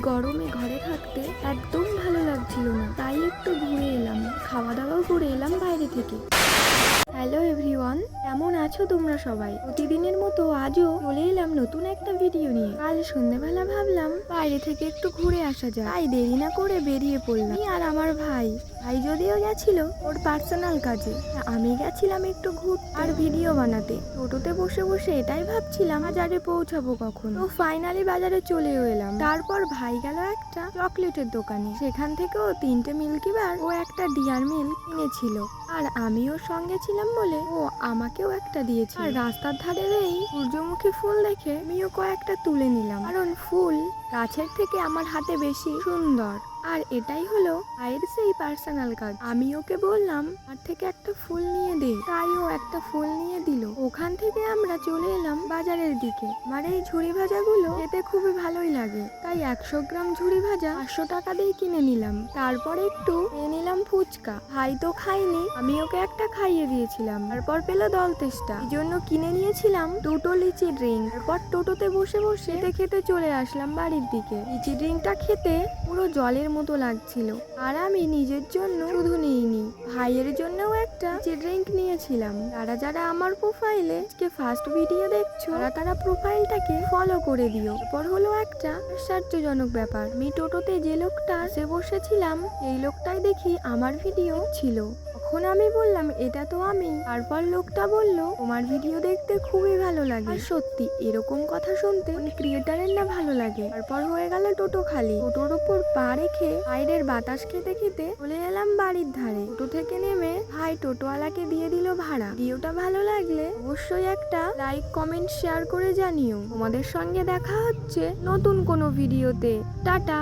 গরমে ঘরে থাকতে একদম ভালো লাগছিল না, তাই একটু ঘুরে এলাম। খাওয়া দাওয়াও করে এলাম বাইরে থেকে। হ্যালো এভরিওয়ান, কেমন আছো তোমরা সবাই? প্রতিদিনের মতো আজও চলে এলাম নতুন একটা ভিডিও নিয়ে। কাল সন্ধ্যেবেলা ভাবলাম বাইরে থেকে একটু ঘুরে আসা যায়, তাই দেরি না করে বেরিয়ে পড়লাম। আমি আর আমার ভাই যদিও গেছিল ওর পার্সোনাল কাজে, আমি গেছিলাম একটু ঘুরতে আর ভিডিও বানাতে। টোটোতে বসে বসে এটাই ভাবছিলাম বাজারে পৌঁছাবো কখন। তো ফাইনালি বাজারে চলেও এলাম। তারপর ভাই গেল একটা চকলেটের দোকানে, সেখান থেকেও 3টে মিল্কি বার ও একটা ডিয়ার মিল্ক কিনেছিল, আর আমি ওর সঙ্গে ছিলাম বলে ও আমাকেও একটা দিয়েছে। আর রাস্তার ধারে এই সূর্যমুখী ফুল দেখে আমিও কয়েকটা তুলে নিলাম, কারণ ফুল গাছের থেকে আমার হাতে বেশি সুন্দর। আর এটাই হলো ভাইয়ের সেই পার্সোনাল কাজ। আমি ওকে বললাম আর থেকে একটা ফুল নিয়ে দে, তাই ও একটা ফুল নিয়ে দিল। ওখান থেকে আমরা চলে এলাম বাজারের দিকে। আমার এই ঝুড়ি ভাজাগুলো খেতে খুবই ভালোই লাগে, তাই 100 গ্রাম ঝুড়ি ভাজা 500 টাকা দিয়ে কিনে নিলাম। তারপর একটু নিয়ে নিলাম ফুচকা। ভাই তো খাইনি, আমি ওকে একটা খাইয়ে দিয়েছিলাম। তারপর পেলো দল তেষ্টা, এই জন্য কিনে নিয়েছিলাম 2টো লিচি ড্রিঙ্ক। তারপর টোটোতে বসে বসে খেতে চলে আসলাম বাড়ির দিকে। লিচি ড্রিঙ্কটা খেতে পুরো জলের মতো লাগছিল, আর আমি নিজের জন্য শুধু নিইনি, ভাইয়ের জন্যও একটা লিচি ড্রিঙ্ক নিয়েছিলাম। যারা আমার প্রোফাইলে আজকে ফার্স্ট ভিডিও দেখছো, তারা প্রোফাইলটাকে ফলো করে দিও। এরপর হলো একটা আশ্চর্যজনক ব্যাপার, আমি টোটোতে যে লোকটা বসেছিলাম এই লোকটাই দেখি আমার ভিডিও ছিল। তখন আমি বললাম এটা তো আমি। তারপর লোকটা বলল তোমার ভিডিও দেখতে খুবই ভালো লাগে। আর সত্যি এরকম কথা শুনতে ক্রিয়েটারের না ভালো লাগে। তারপর হয়ে গেল টোটো খালি। টোটোর উপর পা রেখে বাইরের বাতাস খেতে খেতে চলে এলাম বাড়ির ধারে। টোটো থেকে নেমে ভাই টোটোওয়ালাকে দিয়ে দিল ভাড়া। ভিডিওটা ভালো লাগলে অবশ্যই একটা লাইক কমেন্ট শেয়ার করে জানিও। তোমাদের সঙ্গে দেখা হচ্ছে নতুন কোনো ভিডিওতে। টাটা।